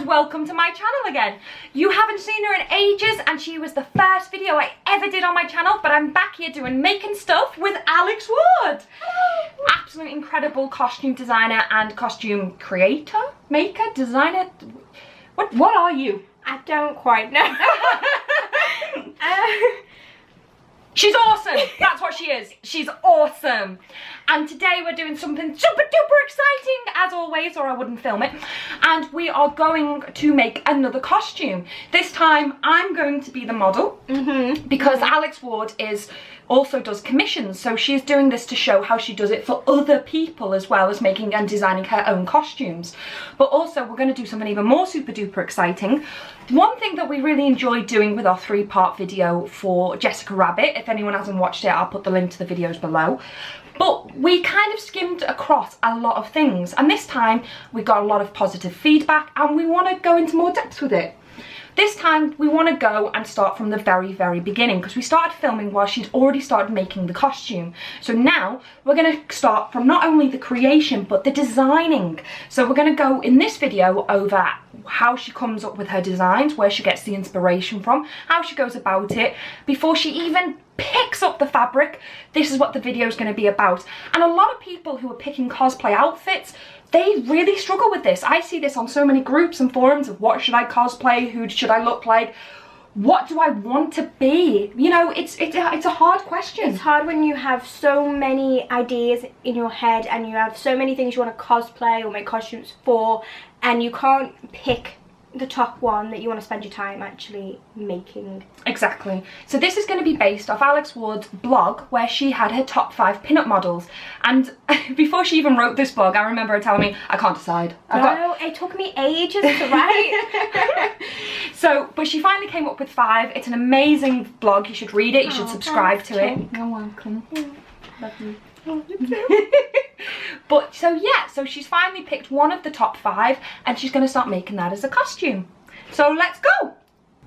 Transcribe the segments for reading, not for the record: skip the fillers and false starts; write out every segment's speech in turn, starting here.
and welcome to my channel again. You haven't seen her in ages and she was the first video I ever did on my channel, but I'm back here doing making stuff with Alex Wood. Hello. Absolutely incredible costume designer and costume creator, maker, designer. What are you? I don't quite know. She's awesome. That's what she is. She's awesome. And today we're doing something super duper exciting, as always, or I wouldn't film it. And we are going to make another costume. This time I'm going to be the model because Alex Ward also does commissions. So she's doing this to show how she does it for other people, as well as making and designing her own costumes. But also we're going to do something even more super duper exciting. One thing that we really enjoyed doing with our 3-part video for Jessica Rabbit, if anyone hasn't watched it, I'll put the link to the videos below. But we kind of skimmed across a lot of things, and this time we got a lot of positive feedback and we want to go into more depth with it. This time we want to go and start from the very, very beginning, because we started filming while she'd already started making the costume. So now we're going to start from not only the creation but the designing. So we're going to go in this video over how she comes up with her designs, where she gets the inspiration from, how she goes about it before she even picks up the fabric. This is what the video is going to be about. And a lot of people who are picking cosplay outfits, they really struggle with this. I see this on so many groups and forums of what should I cosplay, who should I look like, what do I want to be? You know, it's a hard question. It's hard when you have so many ideas in your head and you have so many things you want to cosplay or make costumes for, and you can't pick the top one that you want to spend your time actually making. Exactly. So this is going to be based off Alex Wood's blog, where she had her top 5 pinup models. And before she even wrote this blog, I remember her telling me, I can't decide. It took me ages to write. So, but she finally came up with 5. It's an amazing blog. You should read it. You should subscribe to it. You're welcome. Love you. But so yeah, so she's finally picked one of the top 5 and she's going to start making that as a costume. So let's go.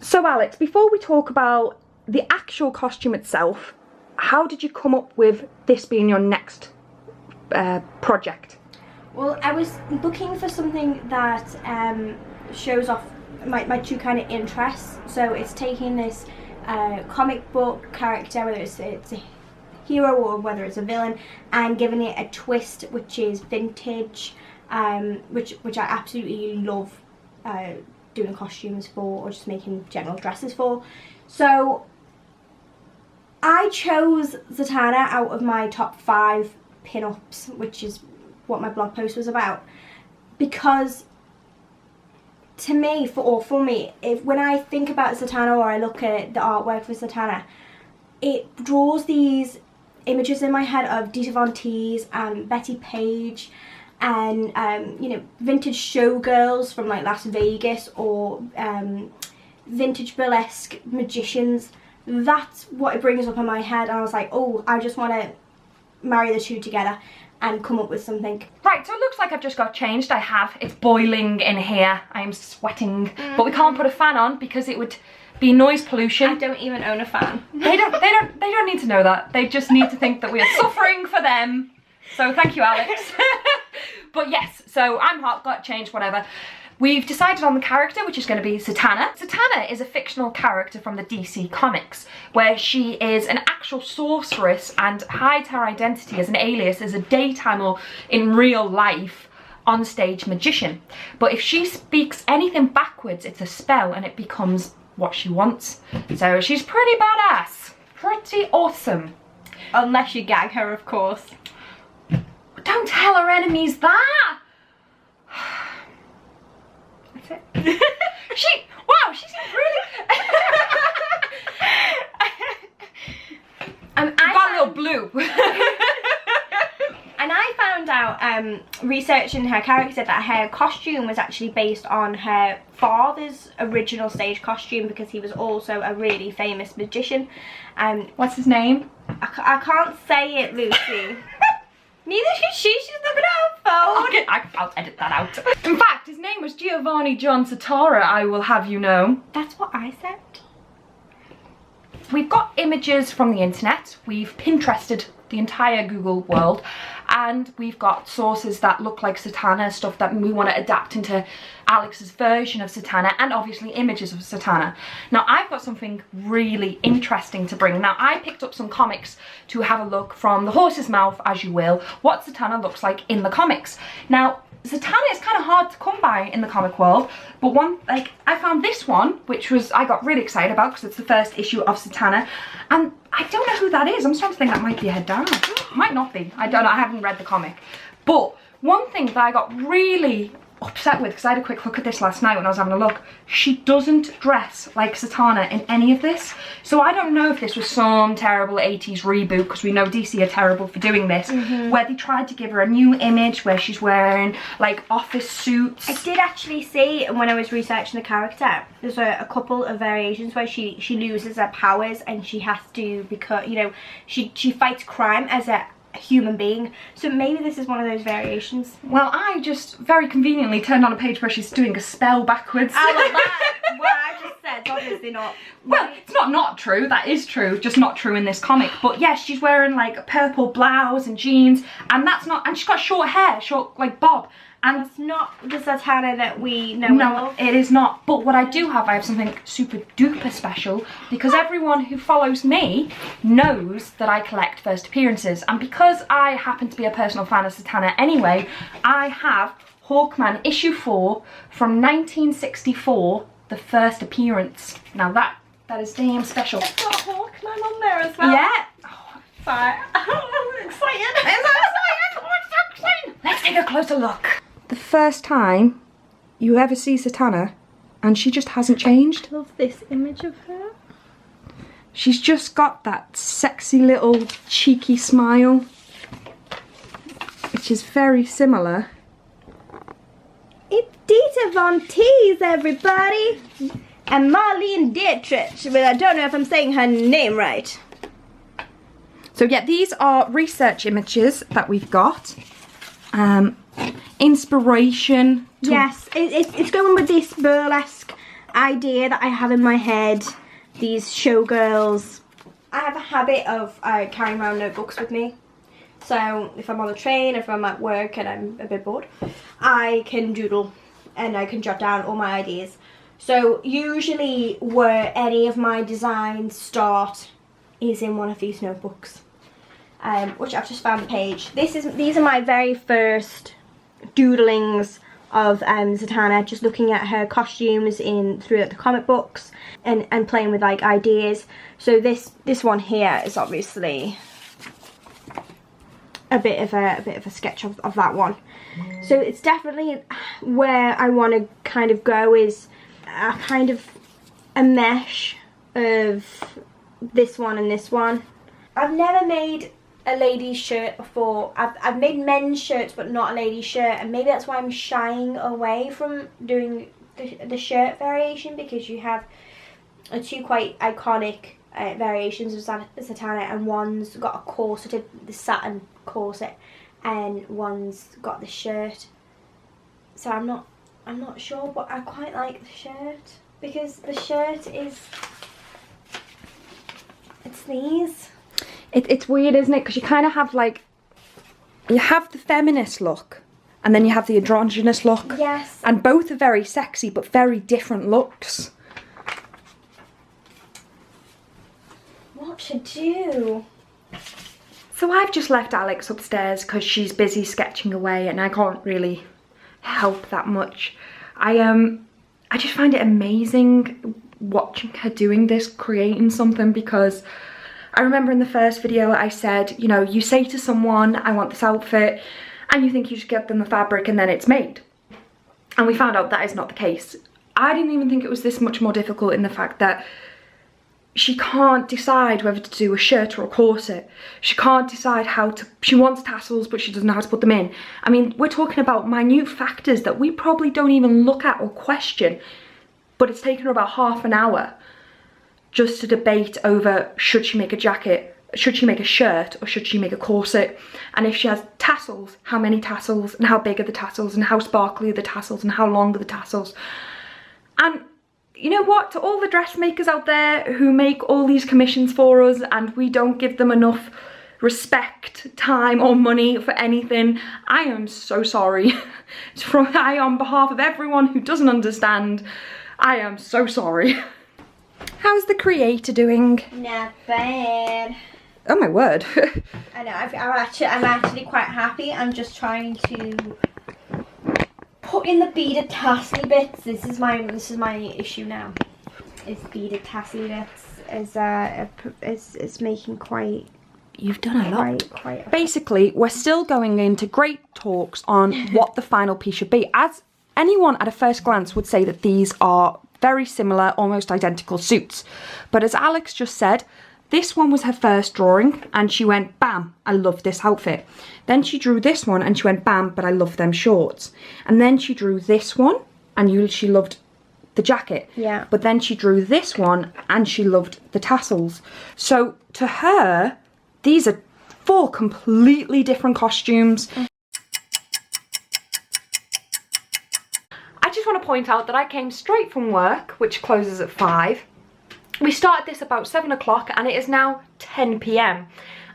So Alex, before we talk about the actual costume itself, how did you come up with this being your next project? Well, I was looking for something that shows off my 2 kind of interests. So it's taking this comic book character, whether it's a hero or whether it's a villain, and giving it a twist which is vintage, which I absolutely love doing costumes for, or just making general dresses for. So I chose Zatanna out of my top 5 pin-ups, which is what my blog post was about, because to me, for me, when I think about Zatanna or I look at the artwork for Zatanna, it draws these images in my head of Dita Von Teese and Betty Page and you know, vintage showgirls from like Las Vegas, or vintage burlesque magicians. That's what it brings up in my head, and I was like, oh, I just want to marry the 2 together and come up with something. Right, so it looks like I've just got changed. I have. It's boiling in here. I am sweating, but we can't put a fan on because it would be noise pollution. I don't even own a fan. They don't need to know that. They just need to think that we are suffering for them. So thank you, Alex. But yes, so I'm hot, got changed, whatever. We've decided on the character, which is going to be Zatanna. Zatanna is a fictional character from the DC Comics, where she is an actual sorceress and hides her identity as an alias, as a daytime or in real life on-stage magician. But if she speaks anything backwards, it's a spell and it becomes what she wants. So she's pretty badass, pretty awesome. Unless you gag her, of course. Don't tell her enemies that. That's it. Wow, she seems really I got a little blue. And I found out, researching her character, that her costume was actually based on her father's original stage costume, because he was also a really famous magician. What's his name? I can't say it, Lucy. Neither should she. She's looking at her phone. Okay, I'll edit that out. In fact, his name was Giovanni John Satara, I will have you know. That's what I said. we've got images from the internet, we've Pinterested the entire Google world, and we've got sources that look like Zatanna, stuff that we want to adapt into Alex's version of Zatanna, and obviously images of Zatanna. Now I've got something really interesting to bring. Now I picked up some comics to have a look from the horse's mouth, as you will, what Zatanna looks like in the comics. Now Zatanna is kind of hard to come by in the comic world, but I found this one, which I got really excited about because it's the first issue of Zatanna, and I don't know who that is. I'm starting to think that might be her dad. Might not be. I don't know. I haven't read the comic. But one thing that I got really upset with, because I had a quick look at this last night when I was having a look, she doesn't dress like Zatanna in any of this. So I don't know if this was some terrible 80s reboot, because we know DC are terrible for doing this, where they tried to give her a new image where she's wearing like office suits. I did actually see, when I was researching the character, there's a couple of variations where she loses her powers and she has to, because, you know, she fights crime as a human being. So maybe this is one of those variations. Well, I just very conveniently turned on a page where she's doing a spell backwards. I love that. What I just said, obviously not. Well, it's not true. That is true, just not true in this comic. But yes, she's wearing like a purple blouse and jeans, and that's not, and she's got short hair, short like bob. And it's not the Zatanna that we know. No, it is not. But what I have something super duper special, because everyone who follows me knows that I collect first appearances. And because I happen to be a personal fan of Zatanna anyway, I have Hawkman issue 4 from 1964, the first appearance. Now that is damn special. It's got Hawkman on there as well. Yeah. Oh, sorry. I'm excited. Let's take a closer look. The first time you ever see Zatanna, and she just hasn't changed. I love this image of her. She's just got that sexy little cheeky smile, which is very similar. It's Dita Von Teese, everybody, and Marlene Dietrich, but I don't know if I'm saying her name right. So yeah, these are research images that we've got. Inspiration. Yes, it's going with this burlesque idea that I have in my head. These showgirls. I have a habit of carrying around notebooks with me. So if I'm on the train, if I'm at work and I'm a bit bored, I can doodle and I can jot down all my ideas. So usually where any of my designs start is in one of these notebooks. Which I've just found the page. These are my very first doodlings of Zatanna, just looking at her costumes through the comic books and playing with like ideas. So this one here is obviously a bit of a sketch of that one. So it's definitely where I want to kind of go, is a kind of a mesh of this one and this one. I've never made a lady's shirt before. I've made men's shirts but not a lady's shirt, and maybe that's why I'm shying away from doing the shirt variation, because you have two quite iconic variations of Zatanna, and one's got a corset, the satin corset, and one's got the shirt. So I'm not sure, but I quite like the shirt, because the shirt it's these. It's weird, isn't it? Because you kind of have like, you have the feminist look and then you have the androgynous look. Yes. And both are very sexy but very different looks. What to do? So I've just left Alex upstairs because she's busy sketching away and I can't really help that much. I just find it amazing watching her doing this, creating something, because I remember in the first video I said, you know, you say to someone, I want this outfit, and you think you just get them the fabric and then it's made. And we found out that is not the case. I didn't even think it was this much more difficult, in the fact that she can't decide whether to do a shirt or a corset. She can't decide she wants tassels but she doesn't know how to put them in. I mean, we're talking about minute factors that we probably don't even look at or question, but it's taken her about half an hour just to debate over, should she make a jacket, should she make a shirt, or should she make a corset? And if she has tassels, how many tassels, and how big are the tassels, and how sparkly are the tassels, and how long are the tassels? And you know what, to all the dressmakers out there who make all these commissions for us and we don't give them enough respect, time or money for anything, I am so sorry. On behalf of everyone who doesn't understand, I am so sorry. How's the creator doing? Not bad. Oh my word. I know, I'm actually quite happy. I'm just trying to put in the beaded tassel bits. This is my issue now. Is beaded tassel bits is making quite. You've done a lot. Quite. Basically, we're still going into great talks on what the final piece should be. As anyone at a first glance would say that these are very similar, almost identical suits. But as Alex just said, this one was her first drawing and she went, bam, I love this outfit. Then she drew this one and she went, bam, but I love them shorts. And then she drew this one and she loved the jacket. Yeah. But then she drew this one and she loved the tassels. So to her, these are 4 completely different costumes. I just want to point out that I came straight from work, which closes at 5. We started this about 7 o'clock and it is now 10 p.m.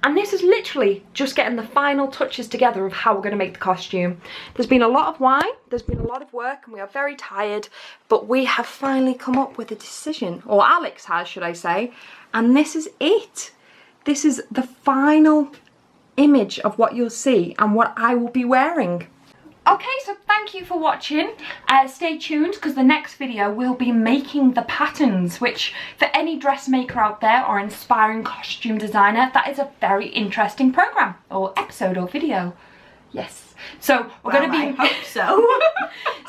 And this is literally just getting the final touches together of how we're going to make the costume. There's been a lot of wine, there's been a lot of work, and we are very tired, but we have finally come up with a decision, or Alex has, should I say, and this is it. This is the final image of what you'll see and what I will be wearing. Okay, so thank you for watching. Stay tuned because the next video we'll be making the patterns, which for any dressmaker out there or inspiring costume designer, that is a very interesting program or episode or video. Yes. So we're going to be. I hope so.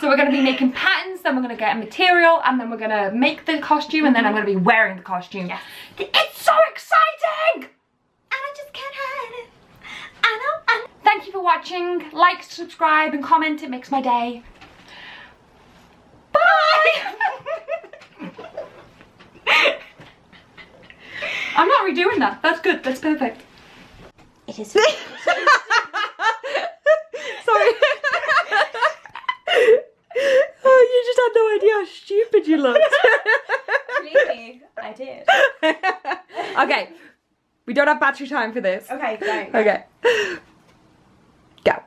So we're going to be making patterns, then we're going to get a material, and then we're going to make the costume, and then I'm going to be wearing the costume. Yes. It's so exciting! And I just can't hide it. I know. Thank you for watching. Like, subscribe and comment. It makes my day. Bye! I'm not redoing that. That's good. That's perfect. It is. Sorry. Oh, you just had no idea how stupid you looked. Really? I did. Okay. We don't have battery time for this. Okay, fine. Okay. Go.